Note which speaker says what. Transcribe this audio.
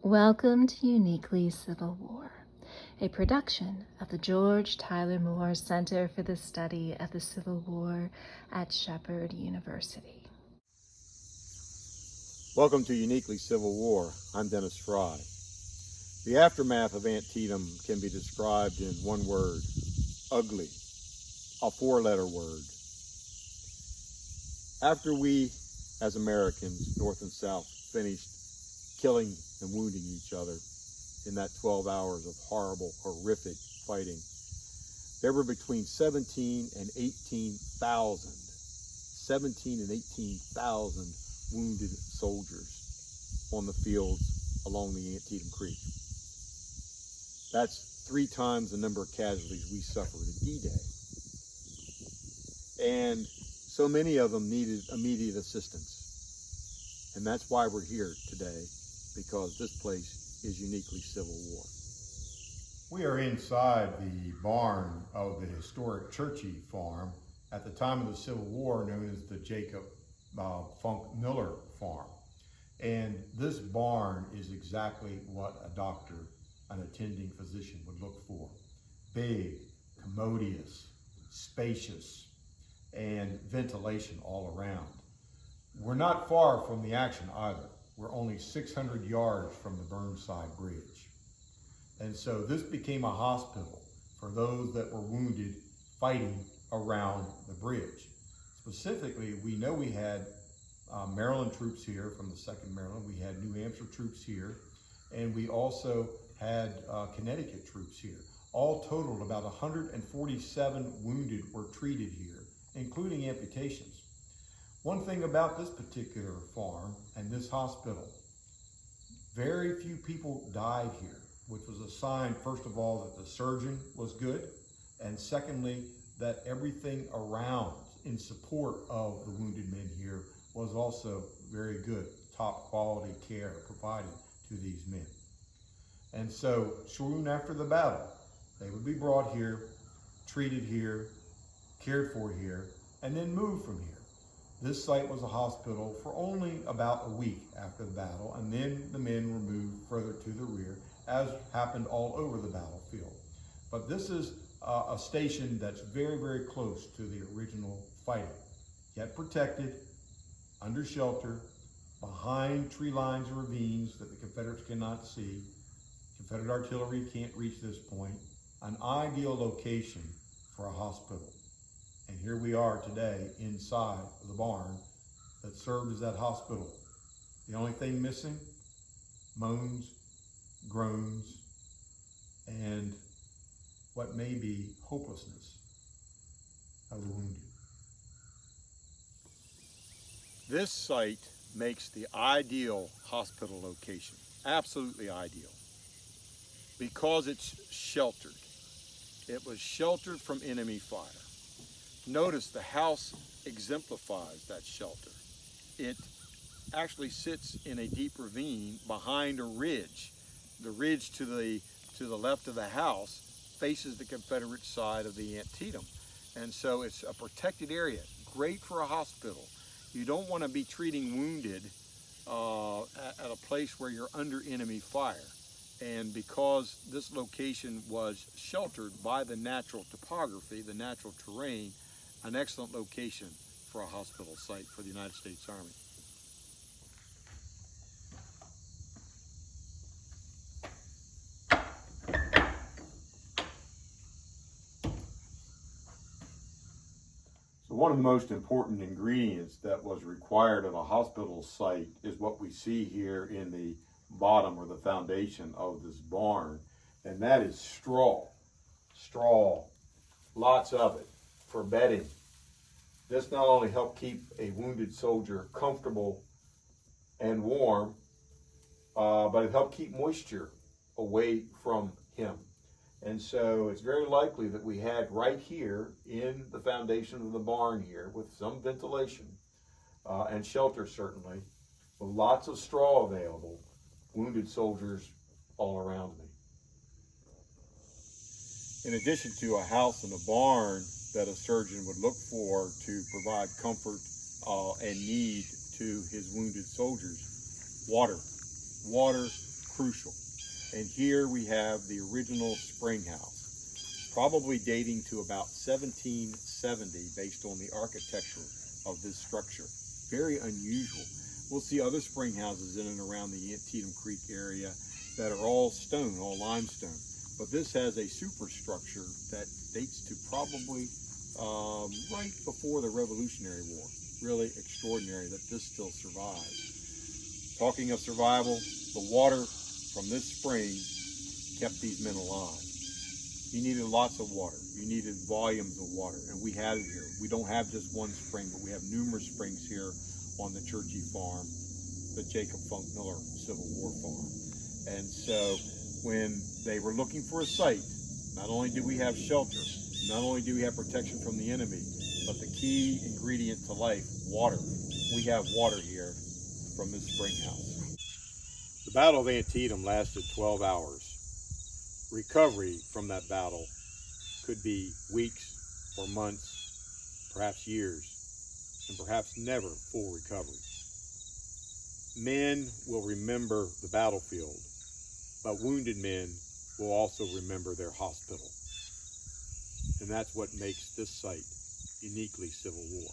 Speaker 1: Welcome to Uniquely Civil War, a production of the George Tyler Moore Center for the Study of the Civil War at Shepherd University.
Speaker 2: Welcome to Uniquely Civil War. I'm Dennis Frye. The aftermath of Antietam can be described in one word: ugly, a four-letter word. After we, as Americans, North and South, finished killing and wounding each other in that 12 hours of horrible, horrific fighting, there were between 17 and 18,000 wounded soldiers on the fields along the Antietam Creek. That's 3 times the number of casualties we suffered at D-Day. And so many of them needed immediate assistance. And that's why we're here today, because this place is uniquely Civil War.
Speaker 3: We are inside the barn of the historic Churchy farm, at the time of the Civil War known as the Jacob Funk Miller farm. And this barn is exactly what a doctor, an attending physician would look for. Big, commodious, spacious, and ventilation all around. We're not far from the action either. We're only 600 yards from the Burnside Bridge. And so this became a hospital for those that were wounded fighting around the bridge. Specifically, we know we had Maryland troops here from the 2nd Maryland. We had New Hampshire troops here, and we also had Connecticut troops here. All totaled, about 147 wounded were treated here, including amputations. One thing about this particular farm and this hospital, very few people died here, which was a sign, first of all, that the surgeon was good, and secondly, that everything around in support of the wounded men here was also very good, top quality care provided to these men. And so soon after the battle, they would be brought here, treated here, cared for here, and then moved from here. This site was a hospital for only about a week after the battle, and then the men were moved further to the rear, as happened all over the battlefield. But this is a station that's very, very close to the original fighting, yet protected, under shelter, behind tree lines and ravines that the Confederates cannot see. Confederate artillery can't reach this point. An ideal location for a hospital. And here we are today inside of the barn that served as that hospital. The only thing missing, moans, groans, and what may be hopelessness of the wounded.
Speaker 2: This site makes the ideal hospital location, absolutely ideal, because it's sheltered. It was sheltered from enemy fire. Notice the house exemplifies that shelter. It actually sits in a deep ravine behind a ridge. The ridge to the left of the house faces the Confederate side of the Antietam. And so it's a protected area, great for a hospital. You don't want to be treating wounded at a place where you're under enemy fire. And because this location was sheltered by the natural topography, the natural terrain, an excellent location for a hospital site for the United States Army. So one of the most important ingredients that was required of a hospital site is what we see here in the bottom or the foundation of this barn, and that is straw. Straw, lots of it, for bedding. This not only helped keep a wounded soldier comfortable and warm, but it helped keep moisture away from him. And so it's very likely that we had right here in the foundation of the barn here, with some ventilation and shelter certainly, with lots of straw available, wounded soldiers all around me. In addition to a house and a barn that a surgeon would look for to provide comfort and need to his wounded soldiers, water. Water crucial. And here we have the original spring house, probably dating to about 1770 based on the architecture of this structure. Very unusual. We'll see other spring houses in and around the Antietam Creek area that are all stone, all limestone. But this has a superstructure that dates to probably right before the Revolutionary War. Really extraordinary that this still survives. Talking of survival, the water from this spring kept these men alive. You needed lots of water. You needed volumes of water, and we had it here. We don't have just one spring, but we have numerous springs here on the Churchy farm, the Jacob Funk Miller Civil War farm. And so when they were looking for a site, not only do we have shelter, not only do we have protection from the enemy, but the key ingredient to life, water. We have water here from this spring house. The Battle of Antietam lasted 12 hours. Recovery from that battle could be weeks or months, perhaps years, and perhaps never full recovery. Men will remember the battlefield, but wounded men will also remember their hospital. And that's what makes this site uniquely Civil War.